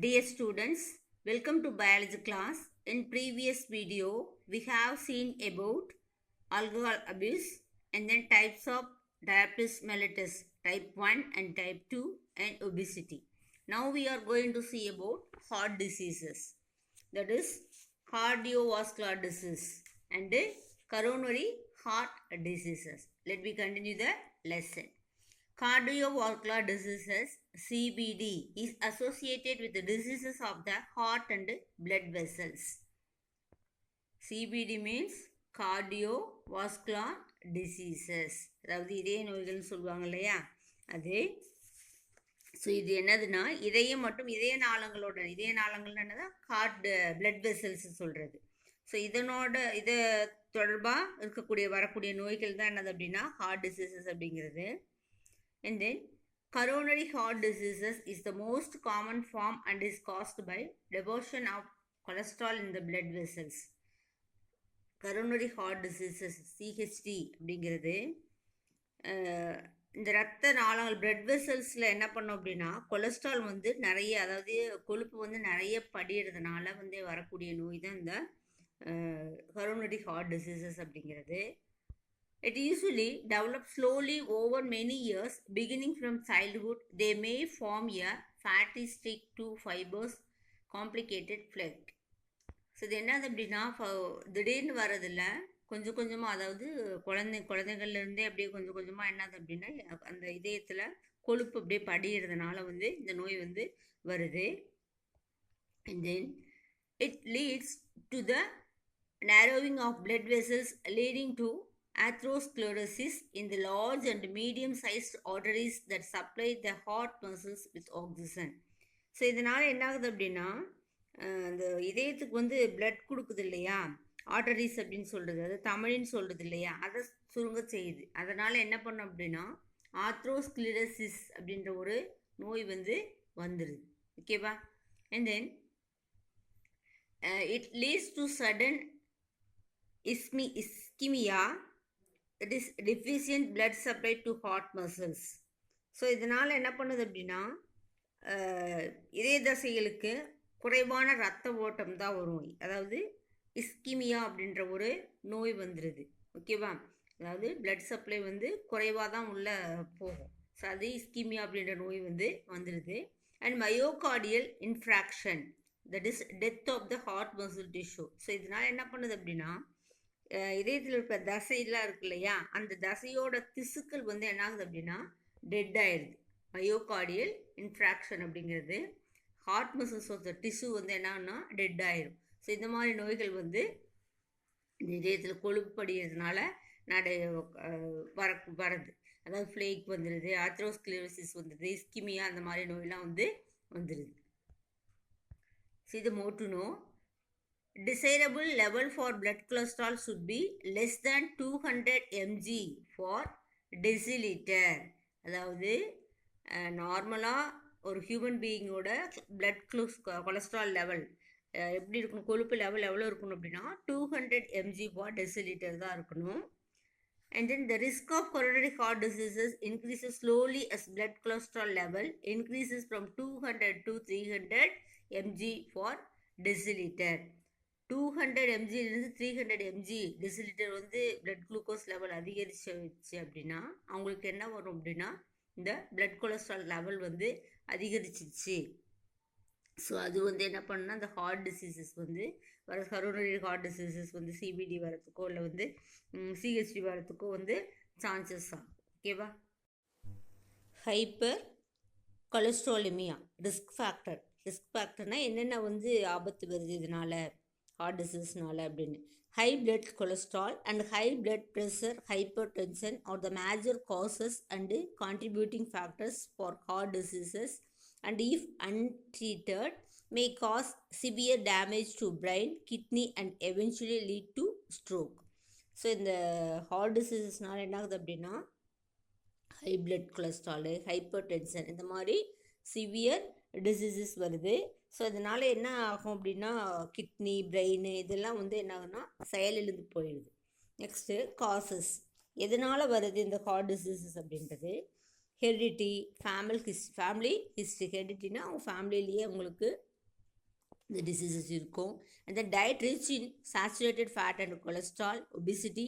Dear students, welcome to biology class. In previous video, we have seen about alcohol abuse and then types of diabetes mellitus type 1 and type 2 and obesity. Now we are going to see about heart diseases, that is cardiovascular disease and coronary heart diseases. Let me continue the lesson. Cardiovascular diseases (CVD) is associated with the diseases of the heart and blood vessels. CVD means cardiovascular diseases. அதாவது இதய நோய்கள்னு சொல்லுவாங்க இல்லையா, அது. So இது என்னதுன்னா இதயம் மற்றும் இதய நாளங்கள்னு என்னது ஹார்ட் பிளட் வெசல்ஸ் சொல்கிறது. ஸோ இதை தொடர்பாக வரக்கூடிய நோய்கள் தான் என்னது அப்படின்னா ஹார்ட் டிசீசஸ் அப்படிங்கிறது. And then coronary heart diseases is the most common form and is caused by deposition of cholesterol in the blood vessels. Coronary heart diseases CHD அப்படிங்கிறது இந்த ரத்த நாளங்கள் பிளட் வெசல்ஸில் என்ன பண்ணோம் அப்படின்னா கொலஸ்ட்ரால் வந்து நிறைய, அதாவது கொழுப்பு வந்து நிறைய படிகிறதுனால வந்து வரக்கூடிய நோய் தான் இந்த coronary heart diseases அப்படிங்கிறது. It usually develops slowly over many years, beginning from childhood. They may form a fatty stick to fibrous, complicated flake. So இது என்னது அப்படின்னா திடீர்னு வரதில்ல, கொஞ்சம் கொஞ்சமாக, அதாவது குழந்தைகள்லேருந்தே அப்படியே கொஞ்சம் கொஞ்சமாக என்னது அப்படின்னா அந்த இதயத்தில் கொழுப்பு அப்படியே படிகிறதுனால வந்து இந்த நோய் வந்து வருது. And then it leads to the narrowing of blood vessels, leading to atherosclerosis in the large and medium-sized arteries that supply the heart muscles with oxygen. So இதனால் என்ன ஆகுது அப்படின்னா அந்த இதயத்துக்கு வந்து பிளட் கொடுக்குது இல்லையா, ஆர்டரிஸ் அப்படின்னு சொல்கிறது, அது தமிழின்னு சொல்கிறது இல்லையா, அதை சுருங்க செய்யுது. அதனால் என்ன பண்ணும் அப்படின்னா ஆத்ரோஸ்க்ளிரோசிஸ் அப்படின்ற ஒரு நோய் வந்து வந்துடுது. ஓகேவா? And then it leads to sudden ischemia, that is deficient blood supply to heart muscles. So இதனால் என்ன பண்ணுது அப்படின்னா இதய தசைகளுக்கு குறைவான இரத்த ஓட்டம் தான் வரும். அதாவது இஸ்கிமியா அப்படின்ற ஒரு நோய் வந்துடுது. ஓகேவா? அதாவது பிளட் சப்ளை வந்து குறைவாக தான் உள்ளே போகும். ஸோ அது இஸ்கிமியா அப்படின்ற நோய் வந்து வந்துடுது. And myocardial infarction, that is death of the heart muscle tissue. So இதனால் என்ன பண்ணுது அப்படின்னா இதயத்தில் இருக்கிற தசையெல்லாம் இருக்கு இல்லையா, அந்த தசையோட திசுக்கள் வந்து என்ன ஆகுது அப்படின்னா டெட் ஆயிடுது. மயோகார்டியல் இன்ஃப்ராக்ஷன் அப்படிங்கிறது heart muscles of the tissue வந்து என்னன்னா டெட் ஆயிடும். ஸோ இந்த மாதிரி நோய்கள் வந்து இந்த இதயத்தில் கொழுப்பு படிகிறதுனால வரது. அதாவது ஃப்ளேக் வந்துடுது, ஆத்ரோஸ்க்ளிரோசிஸ் வந்துடுது, இஸ்கிமியா, அந்த மாதிரி நோயெல்லாம் வந்து வந்துடுது. ஸோ இது more to know. Desirable level for blood cholesterol should be less than 200 mg for deciliter. அதாவது நார்மலாக ஒரு ஹியூமன் பீயிங்கோட பிளட் கொலஸ்ட்ரால் லெவல் எப்படி இருக்கணும், கொழுப்பு லெவல் எவ்வளோ இருக்கணும் அப்படின்னா 200 mg for deciliter தான் இருக்கணும். And then the risk of coronary heart diseases increases slowly as blood cholesterol level increases from 200 to 300 mg for deciliter. 200 mgலேருந்து 300 mg decilitre வந்து பிளட் குளுக்கோஸ் லெவல் அதிகரிச்சு அப்படின்னா அவங்களுக்கு என்ன வரும் அப்படின்னா இந்த பிளட் கொலஸ்ட்ரால் லெவல் வந்து அதிகரிச்சிருச்சு. ஸோ அது வந்து என்ன பண்ணால் அந்த ஹார்ட் டிசீசஸ் வந்து வர, கரோனரி ஹார்ட் டிசீசஸ் வந்து சிபிடி வரத்துக்கோ இல்லை வந்து சிஹெச்டி வரத்துக்கோ வந்து சான்சஸ் ஆகும். ஓகேவா? ஹைப்பர் கொலஸ்ட்ராலிமியா ரிஸ்க் ஃபேக்டர்னால் என்னென்ன வந்து ஆபத்து வருது இதனால், ஹார்ட் டிசீஸ்னால அப்படின்னு. High blood cholesterol and high blood pressure, hypertension are the major causes and contributing factors for heart diseases and if untreated may cause severe damage to brain, kidney and eventually lead to stroke. So இந்த heart டிசீசஸ்னால என்ன ஆகுது அப்படின்னா high blood cholesterol, hyper tension, இந்த மாதிரி severe diseases வருது. So அதனால் என்ன ஆகும் அப்படின்னா கிட்னி, பிரெயின் இதெல்லாம் வந்து என்ன ஆகுதுன்னா செயலிழந்து போயிடுது. நெக்ஸ்ட்டு காசஸ், எதனால் வருது இந்த ஹார்ட் டிசீசஸ் அப்படின்றது. Heredity, family history. ஹெரிடிட்டினா அவங்க ஃபேமிலியிலேயே உங்களுக்கு இந்த டிசீசஸ் இருக்கும். And then diet rich in saturated fat and cholesterol, obesity,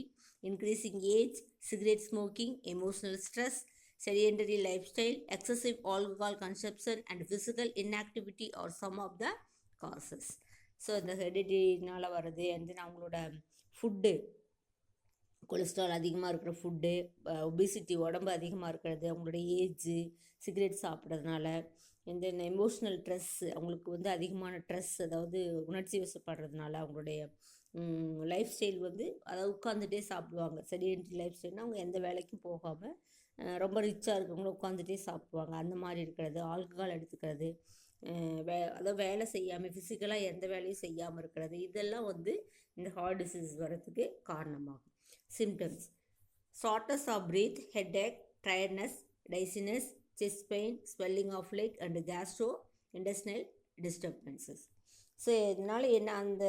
increasing age, cigarette smoking, emotional stress, sedentary lifestyle, excessive alcohol consumption and physical inactivity are some of the causes. So இந்த ஹெரிடிட்டினால் வருது. And தென் அவங்களோட food, cholesterol அதிகமாக இருக்கிற food, obesity உடம்பு அதிகமாக இருக்கிறது, அவங்களோட age, cigarette சாப்பிட்றதுனால, இந்த எமோஷ்னல் ட்ரெஸ்ஸு, அவங்களுக்கு வந்து அதிகமான ட்ரெஸ், அதாவது உணர்ச்சி வசப்படுறதுனால, அவங்களுடைய லைஃப் ஸ்டைல் வந்து அதாவது உட்காந்துட்டே சாப்பிடுவாங்க. செடியன்ட்ரி லைஃப் ஸ்டைல்னால் அவங்க எந்த வேலைக்கும் போகாமல் ரொம்ப ரிச்சாக இருக்கவங்களும் உட்காந்துட்டே சாப்பிடுவாங்க. அந்த மாதிரி இருக்கிறது, ஆல்கஹால் எடுத்துக்கிறது, அதாவது வேலை செய்யாமல் ஃபிசிக்கலாக எந்த வேலையும் செய்யாமல் இருக்கிறது, இதெல்லாம் வந்து இந்த ஹார்ட் டிசீஸ் வரத்துக்கு காரணமாகும். Symptoms: shortness of breath, headache, tiredness, dizziness, chest pain, swelling of leg and gastrointestinal disturbances. So இதனால் என்ன, அந்த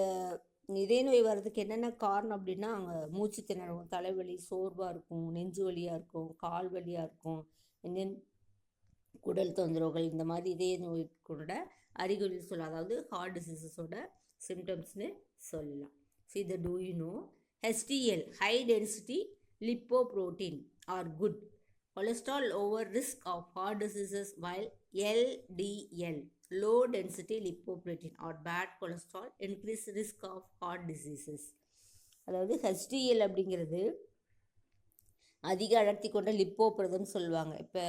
இதய நோய் வர்றதுக்கு என்னென்ன காரணம் அப்படின்னா, அங்கே மூச்சு திணறும், தலைவலி, சோர்வாக இருக்கும், நெஞ்சு வலியாக இருக்கும், கால் வலியாக இருக்கும், தென் குடல் தொந்தரவுகள், இந்த மாதிரி இதய நோய்க்கூட அறிகுறி சொல்லலாம். அதாவது ஹார்ட் டிசீசஸோட சிம்டம்ஸ்னு சொல்லலாம். ஸோ இதை do you know? HDL, high density lipoprotein, are good cholesterol over risk of heart diseases, while LDL, low density lipoprotein, or bad cholesterol, increase risk of heart diseases. அதாவது HDL அப்படிங்கிறது அதிக அடர்த்தி கொண்ட லிப்போப்ரதம் சொல்லுவாங்க. இப்போ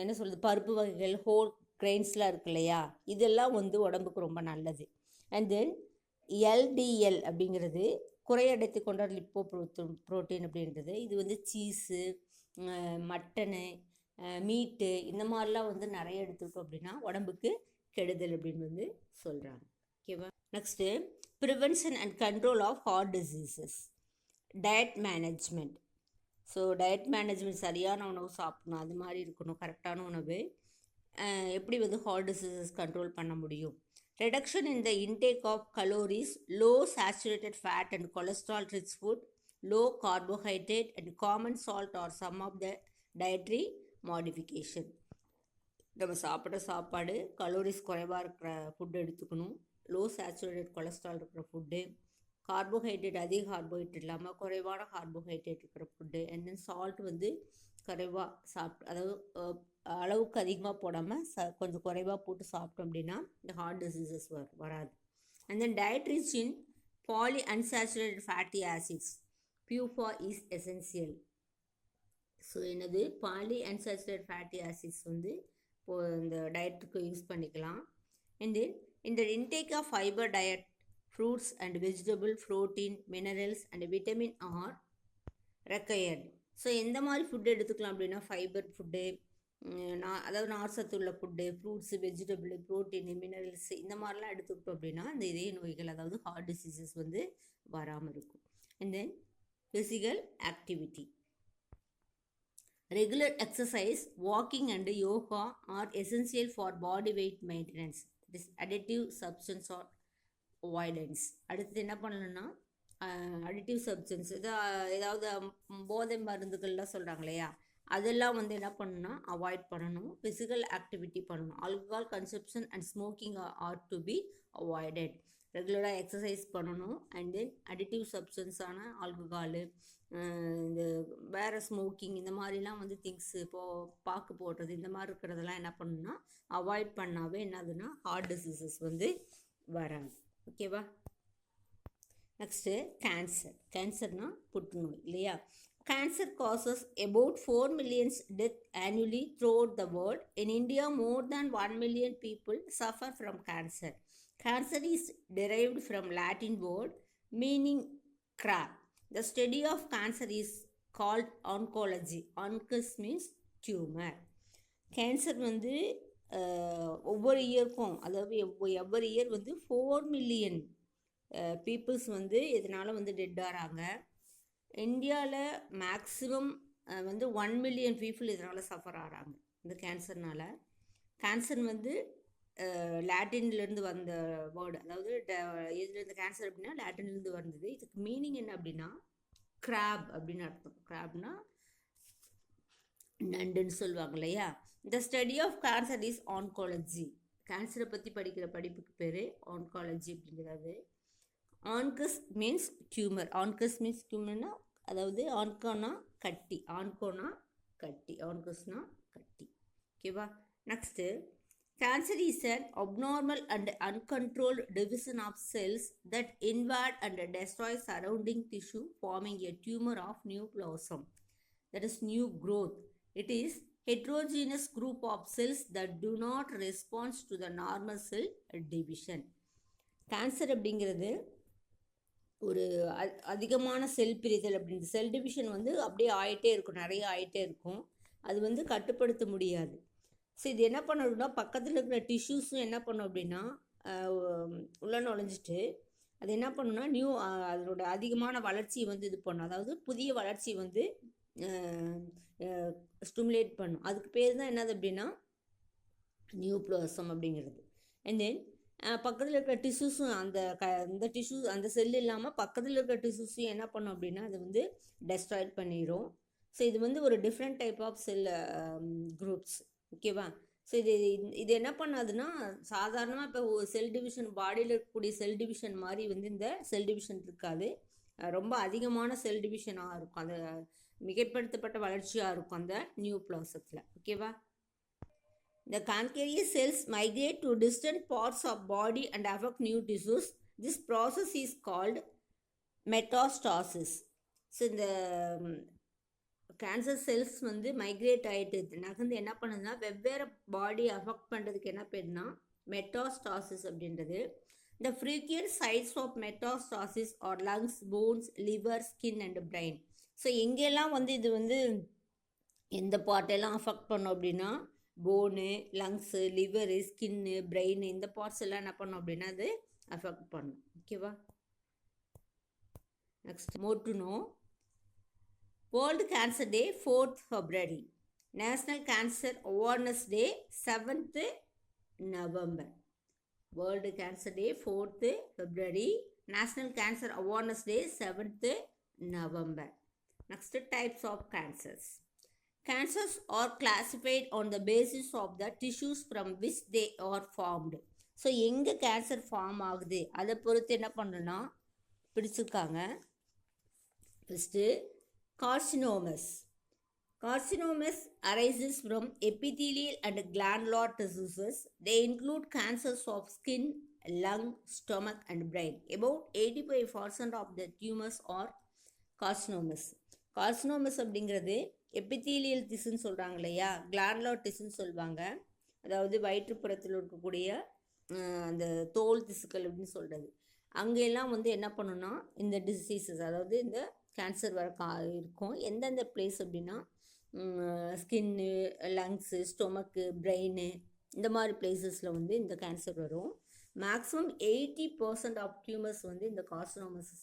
என்ன சொல்கிறது, பருப்பு வகைகள், ஹோல் கிரெயின்ஸ்லாம் இருக்கு இல்லையா, இதெல்லாம் வந்து உடம்புக்கு ரொம்ப நல்லது. அண்ட் தென் LDL அப்படிங்கிறது குறையடைத்து கொண்ட லிப்போப்ரோட்டீன் அப்படின்றது, இது வந்து சீஸு, மட்டனு, மீட்டு, இந்த மாதிரிலாம் வந்து நிறைய எடுத்துக்கிட்டோம் அப்படின்னா உடம்புக்கு கெடுதல் அப்படின்னு வந்து சொல்கிறாங்க. ஓகேவா? Next, prevention and control of heart diseases. Diet management. So diet management, சரியான உணவு சாப்பிடணும், அது மாதிரி இருக்கணும், கரெக்டான உணவு. எப்படி வந்து ஹார்ட் டிசீசஸ் கண்ட்ரோல் பண்ண முடியும்? Reduction in the intake of calories, low saturated fat and cholesterol rich food, low carbohydrate and common salt are some of the dietary modification. நம்ம சாப்பிட்ற சாப்பாடு கலோரிஸ் குறைவாக இருக்கிற ஃபுட்டு எடுத்துக்கணும், லோ சேச்சுரேட்டட் கொலஸ்ட்ரால் இருக்கிற food, carbohydrate அதிக carbohydrate இல்லாமல் குறைவான கார்போஹைட்ரேட் இருக்கிற ஃபுட்டு, அண்ட் தென் சால்ட் வந்து குறைவாக சாப்பிட்டு, அதாவது அளவுக்கு அதிகமாக போடாமல் கொஞ்சம் குறைவாக போட்டு சாப்பிட்டோம் அப்படின்னா இந்த ஹார்ட் டிசீசஸ் வராது. And then diet rich in poly unsaturated fatty acids, PUFA is essential. So என்னது, பாலி அன்சாச்சுரேட்டட் ஃபேட்டி ஆசிட்ஸ் வந்து இந்த டயட்டுக்கு யூஸ் பண்ணிக்கலாம். அண்ட் தென் இந்த intake of fibre diet, fruits and vegetable, protein, minerals and vitamin are required. So எந்த மாதிரி food எடுத்துக்கலாம் அப்படின்னா, ஃபைபர் ஃபுட்டு, அதாவது நார் சத்து உள்ள food, fruits, vegetable, protein, minerals, இந்த மாதிரிலாம் எடுத்துக்கிட்டோம் அப்படின்னா இந்த இதய நோய்கள், அதாவது ஹார்ட் டிசீசஸ் வந்து வராமல் இருக்கும். And then physical activity. Regular exercise, walking and yoga are essential for body weight maintenance. This additive substance are avoidance. அடுத்து என்ன பண்ணணும்னா, அடிட்டிவ் சப்ஸ்டன்ஸ், ஏதாவது போதை மருந்துகள்லாம் சொல்கிறாங்க இல்லையா, அதெல்லாம் வந்து என்ன பண்ணணும்னா அவாய்ட் பண்ணணும். ஃபிசிக்கல் ஆக்டிவிட்டி பண்ணணும். Alcohol consumption and smoking R to be avoided. ரெகுலராக எக்ஸசைஸ் பண்ணணும். அண்ட் தென் அடிட்டிவ் சப்ஸ்டன்ஸான ஆல்கஹாலு, இந்த வேறு ஸ்மோக்கிங், இந்த மாதிரிலாம் வந்து திங்ஸு, பாக்கு போடுறது, இந்த மாதிரி இருக்கிறதெல்லாம் என்ன பண்ணணும்னா அவாய்ட் பண்ணாவே என்னதுன்னா ஹார்ட் டிசீசஸ் வந்து வராது. ஓகேவா? Next cancer. கேன்சர்னால் புற்றுநோய் இல்லையா? Cancer causes about 4 million deaths annually throughout the world. In India, more than 1 million people suffer from cancer. Cancer is derived from Latin word meaning crab. The study of cancer is called oncology. Oncus means tumor. Cancer வந்து ஒவ்வொரு இயருக்கும், அதாவது எவ்வொரு year வந்து 4 million peoples வந்து இதனால் வந்து dead ஆகிறாங்க. இந்தியாவில் maximum வந்து 1 மில்லியன் பீப்புள் இதனால் சஃபர் ஆகிறாங்க இந்த கேன்சர்னால். கேன்சர் வந்து லாட்டின்லேருந்து வந்த வேர்டு, அதாவது இதுலேருந்து கேன்சர் அப்படின்னா லாட்டின்லேருந்து வந்தது. இதுக்கு மீனிங் என்ன அப்படின்னா கிராப் அப்படின்னு அர்த்தம். கிராப்னா நண்டுன்னு சொல்லுவாங்க இல்லையா. இந்த study of cancer is oncology. கேன்சரை பற்றி படிக்கிற படிப்புக்கு பேர் ஆன்காலஜி அப்படிங்கிறது. Onkos means tumour. Onkos means டியூமர்னா அதாவது ஆன்கோனா கட்டி, ஆன்கோனா கட்டி, ஆன்கஸ்னா கட்டி. ஓகேவா. Next, cancer is an abnormal and uncontrolled division of cells that invade and destroy surrounding tissue, forming a tumor of new blossom, that is new growth. It is heterogeneous group of cells that do not respond to the normal cell division. Cancer அப்படிங்கிறது ஒரு அதிகமான செல் பிரிதல். அப்படின்ற cell division வந்து அப்படியே ஆகிட்டே இருக்கும், நிறைய ஆகிட்டே இருக்கும். அது வந்து கட்டுப்படுத்த முடியாது. ஸோ இது என்ன பண்ணணும்னா, பக்கத்தில் இருக்கிற டிஷ்யூஸும் என்ன பண்ணும் அப்படின்னா உள்ள நுழைஞ்சிட்டு அது என்ன பண்ணுன்னா அதனோட அதிகமான வளர்ச்சியை வந்து இது பண்ணும். அதாவது புதிய வளர்ச்சியை வந்து ஸ்டிமுலேட் பண்ணும். அதுக்கு பேர் தான் என்னது அப்படின்னா நியூ பிளாசம் அப்படிங்கிறது. அண்ட் தென் பக்கத்தில் இருக்கிற டிஷ்யூஸும் அந்த டிஷ்யூ அந்த செல் இல்லாமல் பக்கத்தில் இருக்கிற டிஷ்யூஸையும் என்ன பண்ணும் அப்படின்னா அது வந்து டெஸ்ட்ராய்ட் பண்ணிடும். ஸோ இது வந்து ஒரு different type of cell groups. ஓகேவா. ஸோ இது என்ன பண்ணாதுன்னா, சாதாரணமாக இப்போ செல் டிவிஷன் பாடியில் இருக்கக்கூடிய செல் டிவிஷன் மாதிரி வந்து இந்த செல் டிவிஷன் இருக்காது. ரொம்ப அதிகமான செல் டிவிஷனாக இருக்கும், அது மிகைப்படுத்தப்பட்ட வளர்ச்சியாக இருக்கும் அந்த நியூ பிளாசத்தில். ஓகேவா. The cancerous cells migrate to distant parts of body and affect new tissues. This process is called metastasis. So இந்த கேன்சர் செல்ஸ் வந்து மைக்ரேட் ஆகிட்டு நகர்ந்து என்ன பண்ணுதுன்னா வெவ்வேறு பாடி அஃபெக்ட் பண்ணுறதுக்கு என்ன பேருனா மெட்டாஸ்டாசிஸ் அப்படின்றது. The frequent sites of metastasis are lungs, bones, liver, skin and brain. So எங்கெல்லாம் வந்து இது வந்து எந்த பார்ட்டெல்லாம் அஃபெக்ட் பண்ணும் அப்படின்னா போனு, லங்ஸு, லிவரு, ஸ்கின்னு, பிரெயின், இந்த பார்ட்ஸ் எல்லாம் என்ன பண்ணும் அப்படின்னா அது அஃபெக்ட் பண்ணும். ஓகேவா. Next, more to know. World cancer day 4th February. National cancer awareness day 7th November. World cancer day 4th February. National cancer awareness day 7th November. Next, types of cancers. Cancers are classified on the basis of the tissues from which they are formed. So எங்கே cancer form ஆகுது அதை பொறுத்து என்ன பண்ணணும்னா பிடிச்சிருக்காங்க. First carcinomas. Carcinomas arises from epithelial and glandular diseases. They include cancers of skin, lung, stomach and brain. About 85% of the tumors are carcinomas. carcinomas அப்படிங்கிறது epithelial டிஷ்யூன்னு சொல்கிறாங்க இல்லையா, கிளாண்டுலர் டிஷ்யூன்னு சொல்லுவாங்க. அதாவது வயிற்றுப்புறத்தில் இருக்கக்கூடிய அந்த தோல் திசுக்கள் அப்படின்னு சொல்கிறது. அங்கெல்லாம் வந்து என்ன பண்ணுன்னா இந்த டிசீசஸ், அதாவது இந்த கேன்சர் வர இருக்கும். எந்தெந்த பிளேஸ் அப்படின்னா ஸ்கின்னு, லங்ஸு, ஸ்டொமக்கு, பிரெயின், இந்த மாதிரி பிளேசஸில் வந்து இந்த கேன்சர் வரும். மேக்ஸிமம் 80% ஆஃப் டியூமர்ஸ் வந்து இந்த கார்சினோமஸ்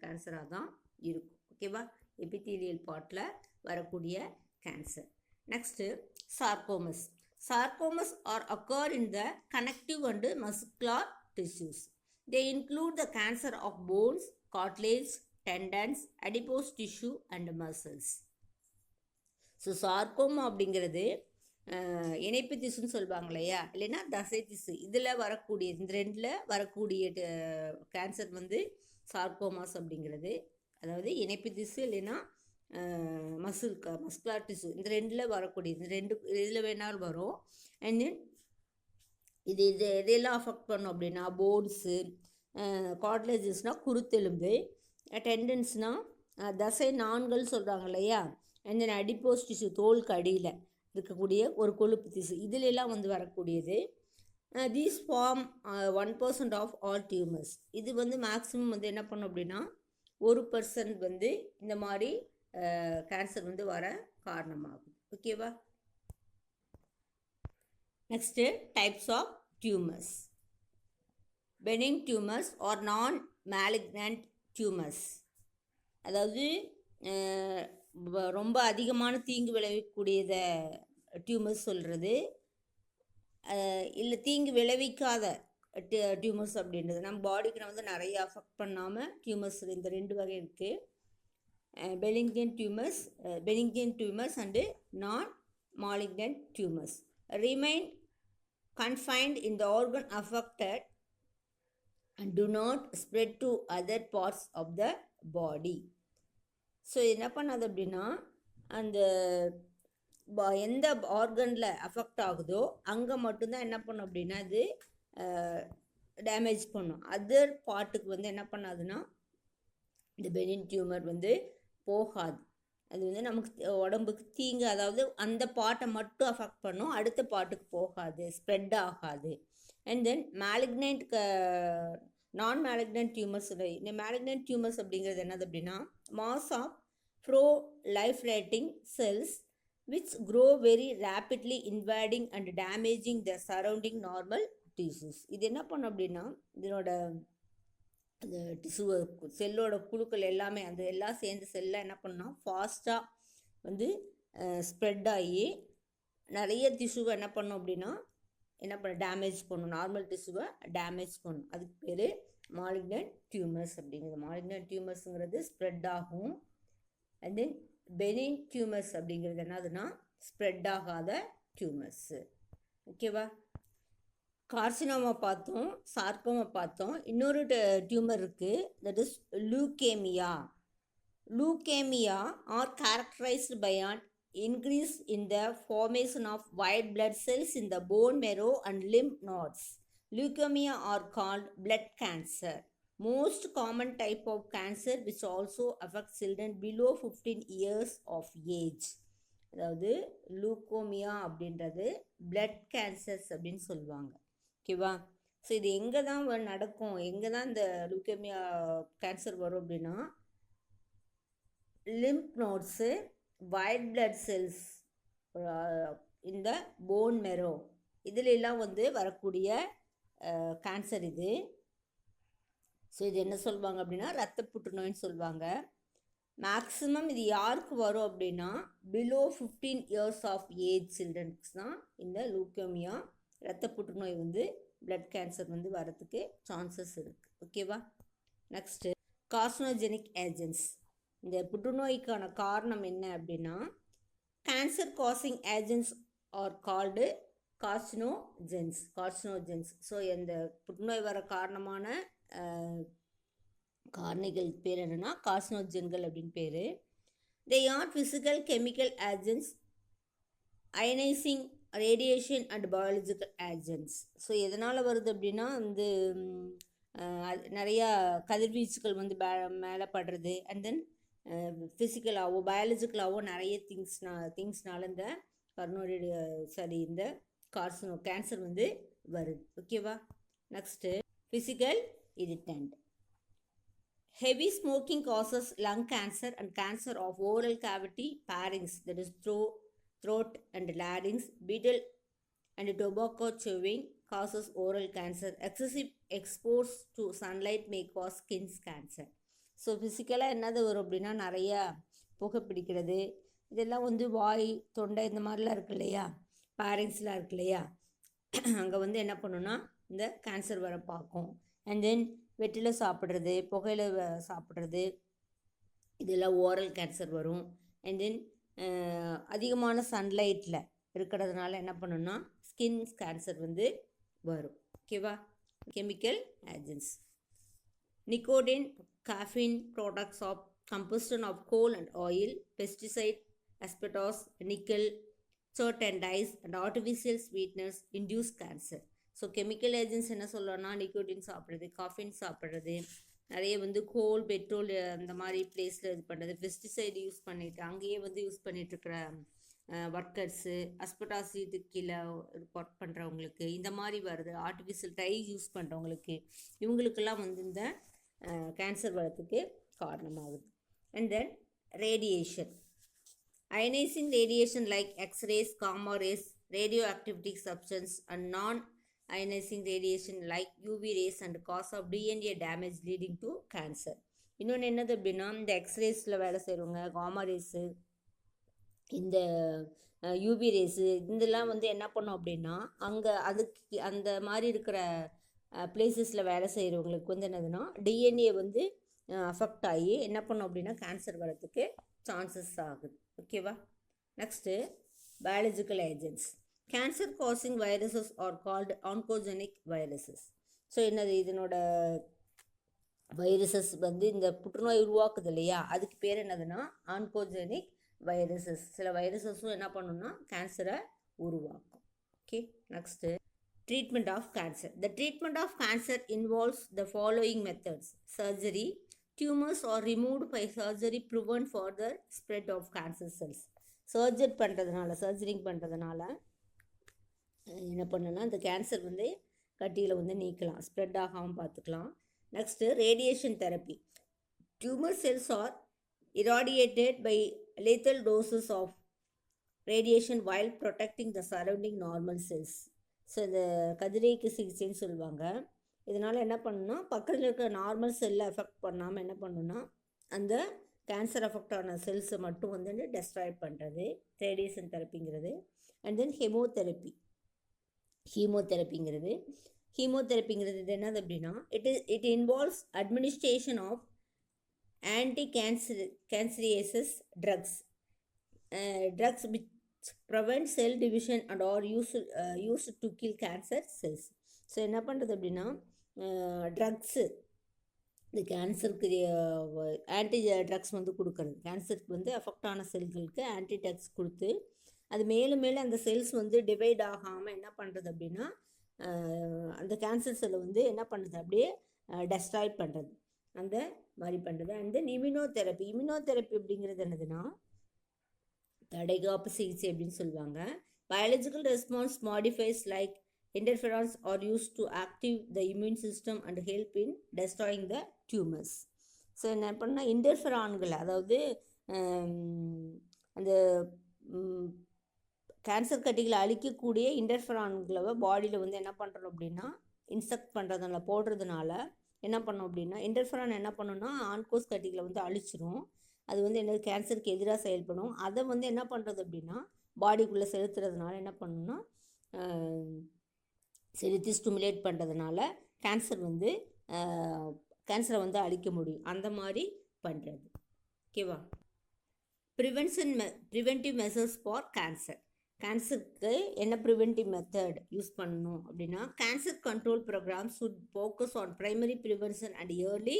கேன்சராக தான் இருக்கும். ஓகேவா. எபித்தீலியல் பார்ட்டில் வரக்கூடிய cancer. Next sarcomas. Sarcomas are occur in the connective and muscular tissues. They include the cancer of bones, cartilage, tendons, adipose tissue and muscles. So sarcoma அப்படிங்கிறது இணைப்பு திசுன்னு சொல்லுவாங்க இல்லையா, இல்லைன்னா தசை திசு, இதில் வரக்கூடிய இந்த ரெண்டில் வரக்கூடிய கேன்சர் வந்து சார்கோமாஸ் அப்படிங்கிறது. அதாவது இணைப்பு திசு இல்லைன்னா மஸ்குலர் டிஷ்யூ, இந்த ரெண்டில் வரக்கூடிய இந்த ரெண்டு இதில் வேணாலும் வரும். அண்ட் தென் இதெல்லாம் அஃபெக்ட் பண்ணும் அப்படின்னா போன்ஸு, கார்ட்லேஜஸ்னால் குருத்தெலும்பு, டெண்டன்ஸ்னால் தசை நான்கள் சொல்கிறாங்க இல்லையா, அண்ட் தென் அடிப்போஸ் டிஷ்யூ தோலுக்கு அடியில் இருக்கக்கூடிய ஒரு கொழுப்பு திசு, இதிலெல்லாம் வந்து வரக்கூடியது. These form 1% of all tumours. இது வந்து மேக்ஸிமம் வந்து என்ன பண்ணும் அப்படின்னா 1% வந்து இந்த மாதிரி கேன்சர் வந்து வர காரணமாகும். ஓகேவா. Next types of tumours. Benign tumours are non malignant tumours. அதாவது ரொம்ப அதிகமான தீங்கு விளைவிக்கக்கூடியத டியூமர்ஸ் சொல்கிறது, இல்லை தீங்கு விளைவிக்காத டியூமர்ஸ் அப்படின்றது. நம்ம பாடிக்கு வந்து நிறைய அஃபெக்ட் பண்ணாமல் டியூமர்ஸ் இந்த ரெண்டு வகை இருக்குது. benign tumors and non-malignant tumors remain confined in the organ affected and do not spread to other parts of the body. So என்ன பண்ணாது அப்படின்னா அந்த எந்த ஆர்கனில் அஃபெக்ட் ஆகுதோ அங்கே மட்டும்தான் என்ன பண்ணும் அப்படின்னா அது டேமேஜ் பண்ணும். அதர் பார்ட்டுக்கு வந்து என்ன பண்ணாதுன்னா இந்த பெனின் டியூமர் வந்து போகாது. அது வந்து நமக்கு உடம்புக்கு தீங்கு, அதாவது அந்த பார்ட்டை மட்டும் அஃபெக்ட் பண்ணும், அடுத்த பார்ட்டுக்கு போகாது, ஸ்ப்ரெட் ஆகாது. And then non malignant tumours. இந்த மேலிக்னன்ட் டியூமர்ஸ் அப்படிங்கிறது என்னது அப்படின்னா mass of proliferating cells which grow very rapidly invading and damaging the surrounding normal tissues. இது என்ன பண்ணும் அப்படின்னா இதனோட அந்த டிஷ்யூ செல்லோட குழுக்கள் எல்லாமே அந்த எல்லாம் சேர்ந்து செல்லை என்ன பண்ணால் ஃபாஸ்ட்டாக வந்து ஸ்ப்ரெட் ஆகி நிறைய டிஷ்யூவை என்ன பண்ணும் அப்படின்னா என்ன பண்ண டேமேஜ் பண்ணும், நார்மல் டிஷ்யூவை டேமேஜ் பண்ணும். அதுக்கு பேர் மாலிக்னன்ட் டியூமர்ஸ் அப்படிங்கிறது. மாலிக்னன்ட் டியூமர்ஸுங்கிறது ஸ்ப்ரெட் ஆகும். அண்ட் தென் பெனின் டியூமர்ஸ் அப்படிங்கிறது என்னதுன்னா ஸ்ப்ரெட் ஆகாத டியூமர்ஸு. ஓகேவா? கார்சினோமா பார்த்தோம், சார்கோமா பார்த்தோம். இன்னொரு டியூமர் இருக்குது, that is leukaemia. Leukaemia are characterised by an increase in the formation of white blood cells in the bone marrow and lymph nodes. Leukemia are called blood cancer. Most common type of cancer which also affects children below 15 years of age. அதாவது லூகோமியா அப்படின்றது blood cancers அப்படின்னு சொல்லுவாங்க. ஓகேவா? So இது எங்கே தான் நடக்கும், எங்கே தான் இந்த லூகேமியா கேன்சர் வரும் அப்படின்னா lymph nodes, white blood cells இந்த போன் மெரோ இதிலெல்லாம் வந்து வரக்கூடிய கேன்சர் இது. ஸோ இது என்ன சொல்லுவாங்க அப்படின்னா ரத்த புற்றுநோயின்னு சொல்லுவாங்க. மேக்ஸிமம் இது யாருக்கு வரும் அப்படின்னா below 15 years of age childrens தான் இந்த லூக்கோமியா ரத்த புற்றுநோய் வந்து பிளட் கேன்சர் வந்து வரத்துக்கு சான்சஸ் இருக்குது. ஓகேவா? Next carcinogenic agents. இந்த புற்றுநோய்க்கான காரணம் என்ன அப்படின்னா cancer causing agents are called carcinogens. So இந்த புற்றுநோய் வர காரணமான காரணிகள் பேர் என்னென்னா கார்சினோஜென்கள் அப்படின்னு பேர். They hour physical chemical agents, ionising radiation and biological agents. So எதனால் வருது அப்படின்னா வந்து நிறையா கதிர்வீச்சுகள் வந்து மேலே படுறது, அண்ட் தென் ஃபிசிக்கலாகவோ பயாலஜிக்கலாகவோ நிறைய திங்ஸ்னால இந்த இந்த கேன்சர் வந்து வருது. ஓகேவா? Next physical irritant. Heavy smoking causes lung cancer and cancer of oral cavity, pharynx, that is throat and larynx. Betel and tobacco chewing causes oral cancer. Excessive exposure to sunlight may cause skin cancer. So ஃபிசிக்கலாக என்னது வரும் அப்படின்னா நிறையா புகை பிடிக்கிறது, இதெல்லாம் வந்து வாய், தொண்டை இந்த மாதிரிலாம் இருக்கு இல்லையா, பேரிங்ஸ்லாம் இருக்கு இல்லையா, அங்கே வந்து என்ன பண்ணுன்னா இந்த கேன்சர் வர பார்க்கும். அண்ட் தென் வெற்றிலை சாப்பிட்றது, புகையில சாப்பிட்றது, இதெல்லாம் ஓரல் கேன்சர் வரும். அண்ட் தென் அதிகமான சன்லைட்டில் இருக்கிறதுனால என்ன பண்ணுன்னா ஸ்கின் கேன்சர் வந்து வரும். ஓகேவா? Chemical agents. Nicotine, caffeine, products of combustion of coal and oil, pesticide, asbestos, nickel, chert and dyes and artificial sweeteners induce cancer. So chemical agents என்ன சொல்லணும்னா நிக்கோட்டின் சாப்பிட்றது, காஃபின் சாப்பிட்றது, நிறைய வந்து கோல், பெட்ரோல் அந்த மாதிரி பிளேஸில் இது பண்ணுறது, பெஸ்டிசைடு யூஸ் பண்ணிட்டு அங்கேயே வந்து யூஸ் பண்ணிகிட்ருக்கிற ஒர்க்கர்ஸு, அஸ்பெட்டாஸ் இதுக்கு கீழே ஒர்க் பண்ணுறவங்களுக்கு இந்த மாதிரி வருது, ஆர்டிஃபிஷியல் டை யூஸ் பண்ணுறவங்களுக்கு, இவங்களுக்கெல்லாம் வந்து இந்த கேன்சர் வரத்துக்கு காரணமாகுது. And then radiation. Ionising radiation like X-rays, gamma rays, radioactivity substance and non ionizing radiation like UV rays and cause of DNA damage leading to cancer. இன்னொன்று என்னது அப்படின்னா இந்த எக்ஸ்ரேஸில் வேலை செய்கிறவங்க, காமா ரேஸு, இந்த யூவி ரேஸு இதெல்லாம் வந்து என்ன பண்ணோம் அப்படின்னா அதுக்கு அந்த மாதிரி இருக்கிற பிளேசஸில் வேலை செய்கிறவங்களுக்கு வந்து என்னதுன்னா டிஎன்ஏ வந்து அஃபெக்ட் ஆகி என்ன பண்ணும் அப்படின்னா கேன்சர் வரத்துக்கு சான்சஸ் ஆகுது. ஓகேவா? Next biological agents. Cancer causing viruses are called oncogenic viruses. So என்னது இதனோட வைரஸஸ் வந்து இந்த புற்றுநோய் உருவாக்குது இல்லையா, அதுக்கு பேர் என்னதுன்னா ஆன்கோஜெனிக் வைரஸஸ். சில வைரஸஸும் என்ன பண்ணுன்னா கேன்சரை உருவாக்கும். Okay, next treatment of cancer. The treatment of cancer involves the following methods. Surgery. Tumors are removed by surgery prevent further spread of cancer cells. Surgery பண்ணுறதுனால என்ன பண்ணுன்னா இந்த கேன்சர் வந்து கட்டியில் வந்து நீக்கலாம், ஸ்ப்ரெட் ஆகாமல் பார்த்துக்கலாம். Next radiation therapy. Tumour cells are irradiated by lethal doses of radiation while protecting the surrounding normal cells. So இந்த கதிரியக்க சிகிச்சைன்னு சொல்லுவாங்க. இதனால் என்ன பண்ணுன்னா பக்கத்தில் இருக்கிற நார்மல் செல்லை எஃபெக்ட் பண்ணாமல் என்ன பண்ணுன்னா அந்த கேன்சர் எஃபெக்ட் ஆன செல்ஸை மட்டும் வந்து டெஸ்ட்ராய் பண்ணுறது ரேடியேஷன் தெரப்பிங்கிறது. அண்ட் தென் ஹீமோதெரப்பிங்கிறது இது என்னது அப்படின்னா it involves administration of anti-cancerous drugs which prevent cell division and are used to kill cancer cells. So என்ன பண்ணுறது அப்படின்னா ட்ரக்ஸு இந்த கேன்சருக்கு ஆன்டி ட்ரக்ஸ் வந்து கொடுக்குறது, கேன்சருக்கு வந்து அஃபெக்ட் ஆன செல்களுக்கு ஆன்டி ட்ரக்ஸ் கொடுத்து அது மேலும் அந்த செல்ஸ் வந்து டிவைட் ஆகாமல் என்ன பண்ணுறது அப்படின்னா அந்த கேன்சர் செல்லை வந்து என்ன பண்ணுறது அப்படியே டெஸ்ட்ராய் பண்ணுறது, அந்த மாதிரி பண்ணுறது. அண்ட் தென் இம்யூனோதெரப்பி அப்படிங்கிறது என்னதுன்னா தடைகாப்பு சிகிச்சை அப்படின்னு சொல்லுவாங்க. Biological response modifiers like interferons are use to active the immune system and help in destroying the tumours. So என்ன பண்ணால் இன்டர்ஃபெரான்கள், அதாவது அந்த கேன்சர் கட்டிகளை அழிக்கக்கூடிய இன்டர்ஃபெரான்களை பாடியில் வந்து என்ன பண்ணுறோம் அப்படின்னா இன்செக்ட் பண்ணுறதுனால போடுறதுனால என்ன பண்ணோம் அப்படின்னா இன்டர்ஃபெரான் என்ன பண்ணுன்னா ஆன்கோஸ் கட்டிகளை வந்து அழிச்சிரும். அது வந்து என்ன கேன்சருக்கு எதிராக செயல்படும். அதை வந்து என்ன பண்ணுறது அப்படின்னா பாடிக்குள்ளே செலுத்துறதுனால என்ன பண்ணுன்னா செலுத்தி ஸ்டிமுலேட் பண்ணுறதுனால கேன்சரை வந்து அழிக்க முடியும். அந்த மாதிரி பண்ணுறது. ஓகேவா? ப்ரிவென்டிவ் மெஷர்ஸ் ஃபார் கேன்சருக்கு என்ன ப்ரிவென்டிவ் மெத்தட் யூஸ் பண்ணணும் அப்படின்னா cancer control programme should focus on primary prevention and early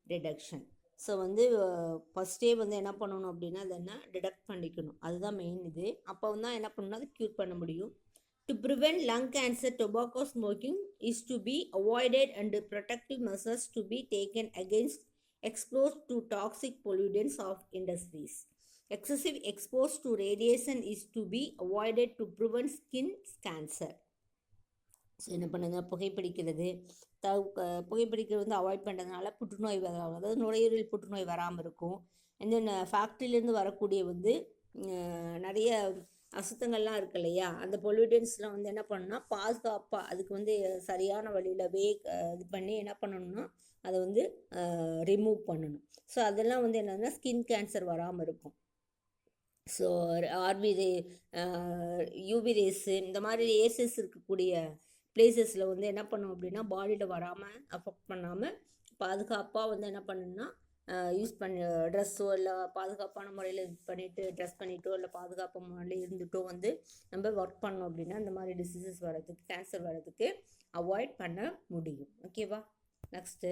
detection. So வந்து ஃபஸ்ட்டே வந்து என்ன பண்ணணும் அப்படின்னா அதை என்ன டிடெக்ட் பண்ணிக்கணும், அதுதான் மெயின் இது. அப்போ வந்து என்ன பண்ணணும், அதை க்யூர் பண்ண முடியும். To prevent lung cancer, tobacco smoking is to be avoided and protective measures to be taken against expose to toxic pollutants of industries. Excessive exposure to radiation is to be avoided to prevent skin cancer. So என்ன பண்ணுங்க, புகைப்பிடிக்கிறது வந்து avoid பண்ணுறதுனால புற்றுநோய் அதாவது நுரையீரல் புற்றுநோய் வராமல் இருக்கும். அண்ட் தென் ஃபேக்ட்ரியிலேருந்து வரக்கூடிய வந்து நிறைய அசுத்தங்கள்லாம் இருக்கு இல்லையா, அந்த பொல்யூட்டன்ஸ்லாம் வந்து என்ன பண்ணணும்னா பாதுகாப்பாக அதுக்கு வந்து சரியான வழியில் இது பண்ணி என்ன பண்ணணும்னா அதை வந்து ரிமூவ் பண்ணணும். ஸோ அதெல்லாம் வந்து என்னதுன்னா ஸ்கின் கேன்சர் வராமல் இருக்கும். ஸோ யூவி ரேஸு இந்த மாதிரி ரேசஸ் இருக்கக்கூடிய பிளேசஸில் வந்து என்ன பண்ணணும் அப்படின்னா பாடியில் வராமல் அஃபெக்ட் பண்ணாமல் பாதுகாப்பாக வந்து என்ன பண்ணணும்னா யூஸ் பண்ணி ட்ரெஸ்ஸோ இல்லை பாதுகாப்பான முறையில் இது பண்ணிவிட்டு ட்ரெஸ் பண்ணிட்டோ இல்லை பாதுகாப்பு முறையில் இருந்துட்டோ வந்து நம்ம ஒர்க் பண்ணோம் அப்படின்னா இந்த மாதிரி டிசீசஸ் வரதுக்கு கேன்சர் வரதுக்கு அவாய்ட் பண்ண முடியும். ஓகேவா? நெக்ஸ்ட்டு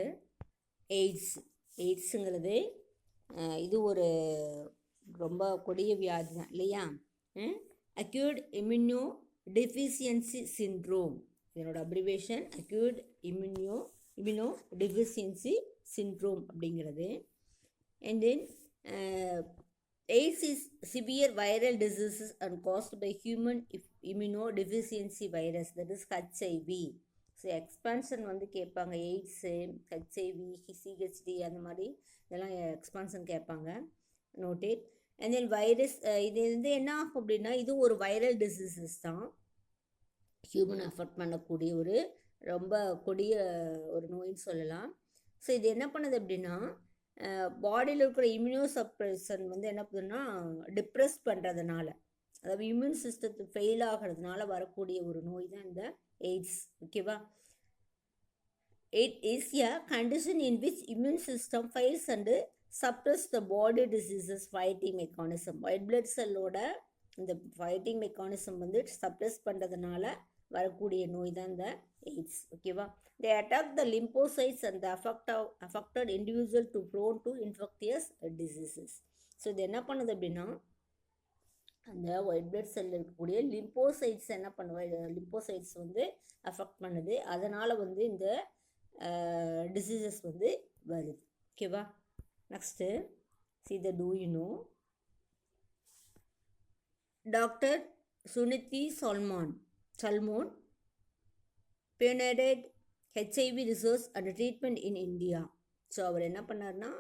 எய்ட்ஸுங்கிறது இது ஒரு ரொம்ப கொடிய வியாதி தான் இல்லையா. அக்யூட் இம்யூனோ டெஃபிஷியன்சி சிண்ட்ரோம், இதனோட abbreviation acute immunodeficiency syndrome அப்படிங்கிறது. And then AIDS is severe viral diseases and caused by human immunodeficiency virus, that is HIV. So expansion வந்து கேட்பாங்க, எய்ட்ஸு HIV CHD அந்த மாதிரி இதெல்லாம் expansion கேட்பாங்க, நோட்டேட். And then virus இது வந்து என்ன ஆகும் அப்படின்னா இது ஒரு வைரல் டிசீசஸ் தான், ஹியூமன் அஃபெக்ட் பண்ணக்கூடிய ஒரு ரொம்ப கொடிய ஒரு நோயின்னு சொல்லலாம். ஸோ இது என்ன பண்ணுது அப்படின்னா பாடியில் இருக்கிற இம்யூனோ சப்ரெஷன் வந்து என்ன பண்ணுதுன்னா டிப்ரெஸ் பண்ணுறதுனால, அதாவது இம்யூன் சிஸ்டத்து ஃபெயில் ஆகிறதுனால வரக்கூடிய ஒரு நோய் தான் இந்த எய்ட்ஸ். ஓகேவா? It is a condition in which immune system fails and suppress the body diseases fighting mechanism. White blood cellோட இந்த ஃபைட்டிங் மெக்கானிசம் வந்து சப்ரஸ் பண்ணுறதுனால வரக்கூடிய நோய் தான் இந்த எய்ட்ஸ். ஓகேவா? they attack the lymphocytes and the affected individual to prone to infectious diseases. So இது என்ன பண்ணுது அப்படின்னா அந்த ஒயிட் பிளட் செல்லில் இருக்கக்கூடிய லிம்போசைட்ஸ் என்ன பண்ணுவாங்க, லிம்போசைட்ஸ் வந்து அஃபெக்ட் பண்ணுது. அதனால் வந்து இந்த டிசீசஸ் வந்து வருது. ஓகேவா? Next see the do you know doctor Suniti Solomon pioneered HIV research and treatment in India. So அவர் என்ன பண்ணார்னா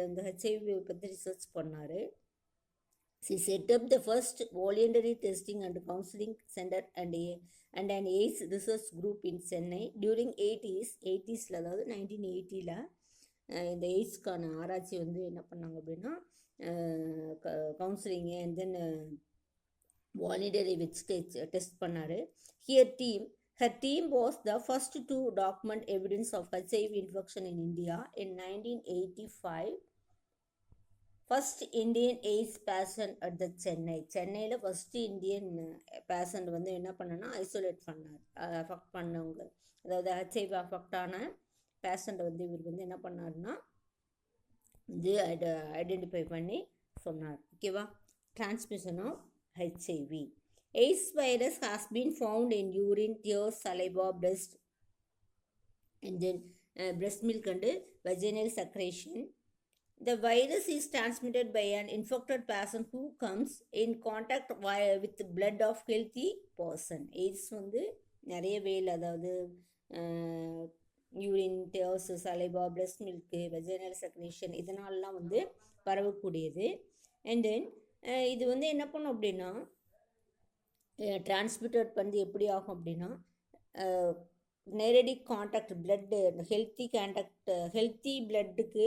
இந்த ஹெச்ஐவி பற்றி ரிசர்ச் பண்ணார். She set up the first voluntary testing and counseling center and an AIDS research group in Chennai during 80s அதாவது 1980ல் இந்த எய்ட்ஸ்க்கான ஆராய்ச்சி வந்து என்ன பண்ணாங்க அப்படின்னா கவுன்சிலிங்கு அண்ட் தென் வாலண்டரி வச்சு டெஸ்ட் பண்ணார். Her team was the first to document evidence of HIV infection in India in 1985. First Indian AIDS patient at the சென்னையில் ஃபஸ்ட்டு இந்தியன் பேஷண்ட் வந்து என்ன பண்ணனா ஐசோலேட் பண்ணார். அஃபெக்ட் பண்ணவங்க, அதாவது ஹெச்ஐவி அஃபெக்ட் ஆன பேஷண்ட்டை வந்து இவர் வந்து என்ன பண்ணார்னா இது ஐடென்டிஃபை பண்ணி சொன்னார். ஓகேவா? Transmission of HIV. AIDS virus has been found in urine, tears, saliva, breast, and then breast milk and vaginal secretion. The virus is transmitted by an infected person who comes in contact with the blood of healthy person. AIDS வந்து நிறைய வேல், அதாவது urine, tears, saliva, breast milk, vaginal secretion இதனாலலாம் வந்து பரவக்கூடியது. And then இது வந்து என்ன பண்ணும் அப்படின்னா டிரான்ஸ்மிட்டட் வந்து எப்படி ஆகும் அப்படின்னா நேரடி காண்டாக்ட் பிளட்டு, ஹெல்த்தி பிளட்டுக்கு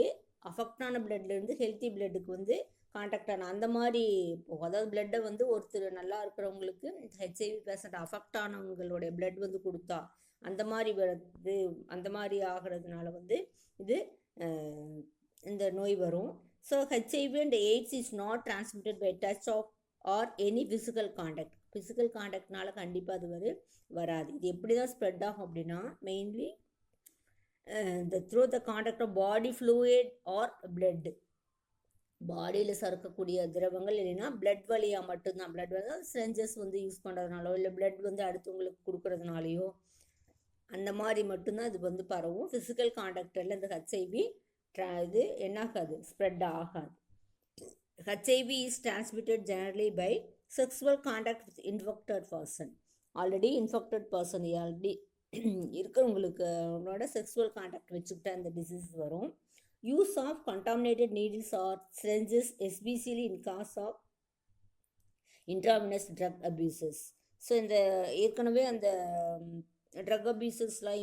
அஃபெக்டான பிளட்லேருந்து ஹெல்த்தி பிளட்டுக்கு வந்து காண்டாக்ட் ஆன அந்த மாதிரி போகும். அதாவது பிளட்டை வந்து ஒருத்தர் நல்லா இருக்கிறவங்களுக்கு ஹெச்ஐவி பேஷண்ட் அஃபெக்ட் ஆனவங்களுடைய பிளட் வந்து கொடுத்தா அந்த மாதிரி வருது. அந்த மாதிரி ஆகிறதுனால வந்து இது இந்த நோய் வரும். So HIV and AIDS is not transmitted by touch of or any physical contact. Physical காண்டாக்ட்னால கண்டிப்பாக அது வராது. இது எப்படி தான் ஸ்ப்ரெட் ஆகும் அப்படின்னா mainly through the contact of body fluid or blood. பாடியில் சறுக்கக்கூடிய திரவங்கள் இல்லைன்னா பிளட் வழியாக மட்டும்தான். பிளட் வந்து சிரஞ்சஸ் வந்து யூஸ் பண்ணுறதுனாலோ இல்லை பிளட் வந்து அடுத்தவங்களுக்கு கொடுக்கறதுனாலையோ அந்த மாதிரி மட்டும்தான் இது வந்து பரவும். ஃபிசிக்கல் காண்டாக்டில் இந்த ஹெச்ஐவி இது என்னாகாது, ஸ்ப்ரெட் ஆகாது. HIV is transmitted generally by sexual contact with infected person. Already infected person already இருக்கிறவங்களுக்கு அவங்களோட செக்ஸுவல் கான்டாக்ட் வச்சுக்கிட்ட அந்த டிசீஸ் வரும். Use of contaminated needles or syringes especially in case of intravenous drug abuses. So இந்த ஏற்கனவே அந்த drug அப்யூசஸ்லாம்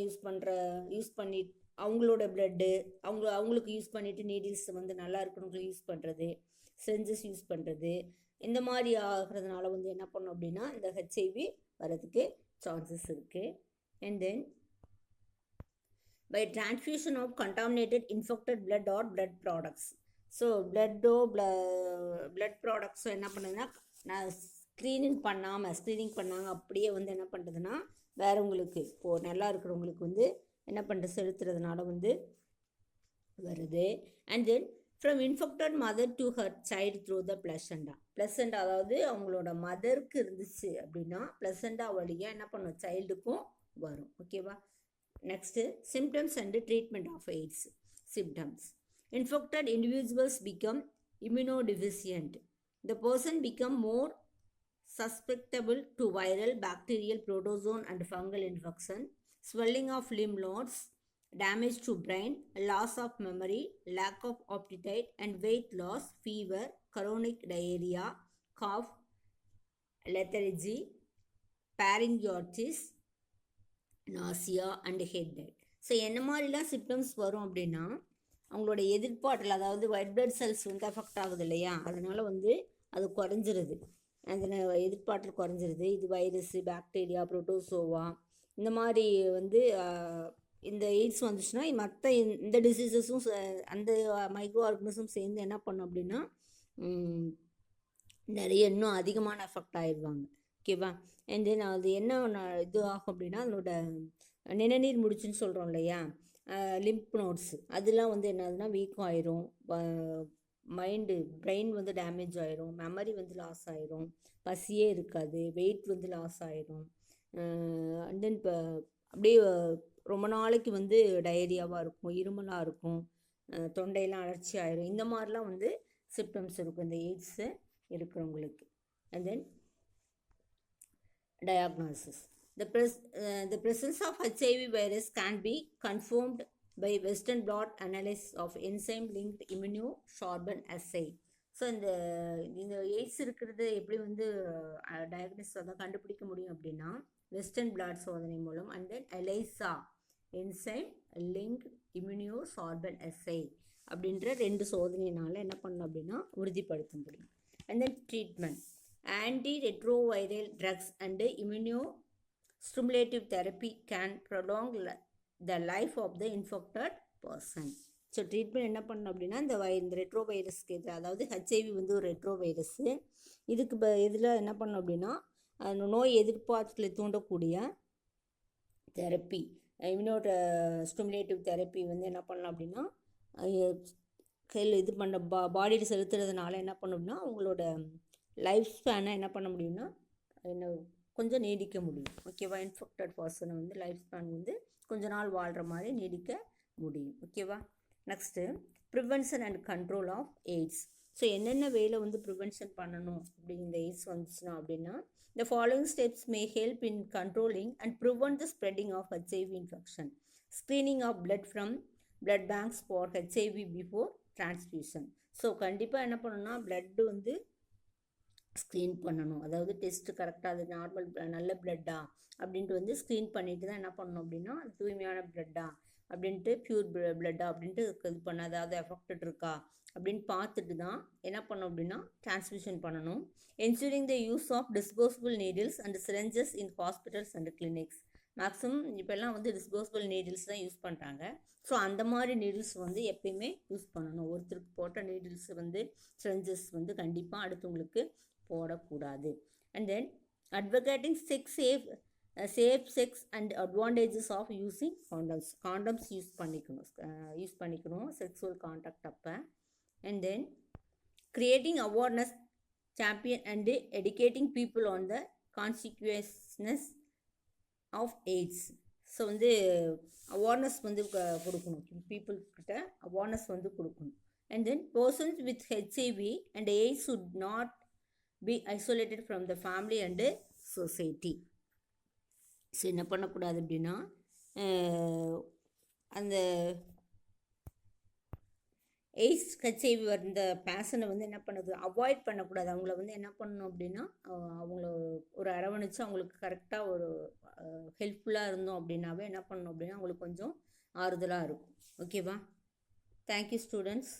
use பண்ணி அவங்களோட பிளட்டு அவங்களுக்கு யூஸ் பண்ணிவிட்டு நீடில்ஸ் வந்து நல்லா இருக்கிறவங்களுக்கு யூஸ் பண்ணுறது, சிரஞ்சஸ் யூஸ் பண்ணுறது, இந்த மாதிரி ஆகிறதுனால வந்து என்ன பண்ணும் அப்படின்னா இந்த ஹெச்ஐவி வரதுக்கு சான்சஸ் இருக்குது. And then by transfusion of contaminated infected blood or blood products. So blood ப்ராடக்ட்ஸோ என்ன பண்ணுதுன்னா நான் ஸ்க்ரீனிங் பண்ணாங்க அப்படியே வந்து என்ன பண்ணுறதுன்னா வேறவங்களுக்கு இப்போது நல்லா இருக்கிறவங்களுக்கு வந்து என்ன பண்ணுறது செலுத்துறதுனால வந்து வருது. And then from infected mother to her child through the placenta. அதாவது அவங்களோட மதருக்கு இருந்துச்சு அப்படின்னா பிளசண்டா வழியாக என்ன பண்ணும் சைல்டுக்கும் வரும். ஓகேவா? Next symptoms and treatment of AIDS. Symptoms: infected individuals become immunodeficient. The person become more susceptible to viral, bacterial, protozoan and fungal infection, swelling of lymph nodes, damage to brain, loss of memory, lack of appetite and weight loss, fever, chronic diarrhea, cough, lethargy, pharyngitis, nausea and headache. So என்ன மாதிரிலாம் symptoms வரும் அப்படின்னா அவங்களோட எதிர்ப்பாற்றல், அதாவது white blood cells வந்து affect ஆகுது இல்லையா, அதனால் வந்து அது குறைஞ்சிருது, அந்த எதிர்ப்பாற்றல் குறைஞ்சிருது. இது வைரஸு, பாக்டீரியா, புரோட்டோசோவா இந்த மாதிரி வந்து இந்த எய்ட்ஸ் வந்துச்சுன்னா மற்ற இந்த டிசீசஸும் அந்த மைக்ரோ ஆர்கனிசம் சேர்ந்து என்ன பண்ணும் அப்படின்னா நிறைய இன்னும் அதிகமான எஃபெக்ட் ஆயிடுவாங்க. ஓகேவா? அண்ட் தென் அது என்ன இது ஆகும் அப்படின்னா அதனோட நிணநீர் முடிச்சுன்னு சொல்கிறோம் இல்லையா, லிம்ப் நோட்ஸ் அதெல்லாம் வந்து என்னதுன்னா வீக்கம் ஆயிரும், மைண்டு பிரெயின் வந்து டேமேஜ் ஆயிரும், மெமரி வந்து லாஸ் ஆயிரும், பசியே இருக்காது, வெயிட் வந்து லாஸ் ஆயிரும், அண்ட் தென் இப்போ அப்படியே ரொம்ப நாளைக்கு வந்து டயரியாவாக இருக்கும், இருமலாக இருக்கும், தொண்டையெல்லாம் அலர்ச்சி ஆயிரும். இந்த மாதிரிலாம் வந்து சிம்டம்ஸ் இருக்கும் இந்த எய்ட்ஸு இருக்கிறவங்களுக்கு. And then diagnosis. The presence of HIV virus can be confirmed by Western blot analysis of enzyme-linked immunosorbent assay. So இந்த எய்ட்ஸ் இருக்கிறது எப்படி வந்து டயக்னோஸ் தான் கண்டுபிடிக்க முடியும் அப்படின்னா வெஸ்டர்ன் பிளாட் சோதனை மூலம், அண்ட் தென் எலைசா என்சைம் லிங்க் இம்யூனோசார்பன் அசை அப்படின்ற 2 சோதனையினால் என்ன பண்ணணும் அப்படின்னா உறுதிப்படுத்த முடியும். And then treatment, antiretroviral drugs and immunostimulative therapy can prolong the life of the infected person. So treatment என்ன பண்ணணும் அப்படின்னா இந்த ரெட்ரோ வைரஸ்க்கு எதிராக, அதாவது ஹெச்ஐவி வந்து ஒரு ரெட்ரோ வைரஸ்ஸு, இதுக்கு இதில் என்ன பண்ணணும் அப்படின்னா நோய் எதிர்ப்பாற்றலை தூண்டக்கூடிய தெரப்பி, இம்யூனோ ஸ்டிமுலேட்டிவ் தெரப்பி வந்து என்ன பண்ணலாம் அப்படின்னா இது பண்ண பாடியில் செலுத்துறதுனால என்ன பண்ணணும்னா அவங்களோட லைஃப் ஸ்பேனை என்ன பண்ண முடியும்னா என்ன கொஞ்சம் நீடிக்க முடியும். ஓகேவா? இன்ஃபெக்டட் பர்சனை வந்து லைஃப் ஸ்பேன் வந்து கொஞ்ச நாள் வாழ்கிற மாதிரி நீடிக்க முடியும். ஓகேவா? Next prevention and control of AIDS. So என்னென்ன வேலை வந்து ப்ரிவென்ஷன் பண்ணணும் அப்படி இந்த எய்ட்ஸ் வந்துச்சுன்னா அப்படின்னா the following steps may help in controlling and prevent the spreading of HIV infection. Screening of blood from blood banks for HIV before transfusion. So கண்டிப்பாக என்ன பண்ணணும்னா பிளட்டு வந்து ஸ்க்ரீன் பண்ணணும். அதாவது டெஸ்ட்டு கரெக்டாக அது நார்மல் நல்ல பிளட்டா அப்படின்ட்டு வந்து ஸ்க்ரீன் பண்ணிட்டு தான் என்ன பண்ணணும் அப்படின்னா தூய்மையான பிளட்டா அப்படின்ட்டு பியூர் பிளட்டா அப்படின்ட்டு இது பண்ண, அதாவது எஃபெக்டட் இருக்கா அப்படின்னு பார்த்துட்டு தான் என்ன பண்ணணும் அப்படின்னா டிரான்ஸ்மிஷன் பண்ணணும். Ensuring the use of disposable needles and syringes in hospitals and clinics. Maximum இப்போல்லாம் வந்து டிஸ்போசபிள் நீடில்ஸ் தான் யூஸ் பண்ணுறாங்க. ஸோ அந்த மாதிரி நீடில்ஸ் வந்து எப்பயுமே யூஸ் பண்ணணும். ஒருத்தருக்கு போட்ட நீடில்ஸ் வந்து சிரஞ்சஸ் வந்து கண்டிப்பாக அடுத்தவங்களுக்கு போடக்கூடாது. And then advocating safe sex and advantages of using condoms use பண்ணிக்கணும் செக்ஸுவல் கான்டாக்ட் அப்போ. And then creating awareness champion and educating people on the consequences of AIDS. So வந்து அவேர்னஸ் வந்து கொடுக்கணும், பீப்புள்கிட்ட அவேர்னஸ் வந்து கொடுக்கணும். And then persons with HIV and AIDS should not be isolated from the family and society. So என்ன பண்ணக்கூடாது அப்படின்னா அந்த எய்ட்ஸ் ஹெச்ஐவி வந்த பேஷனை வந்து என்ன பண்ணுது அவாய்ட் பண்ணக்கூடாது. அவங்கள வந்து என்ன பண்ணணும் அப்படின்னா அவங்கள ஒரு அரவணைச்சு அவங்களுக்கு கரெக்டாக ஒரு ஹெல்ப்ஃபுல்லாக இருந்தோம் அப்படின்னாவே என்ன பண்ணணும் அப்படின்னா அவங்களுக்கு கொஞ்சம் ஆறுதலாக இருக்கும். ஓகேவா? Thank you students.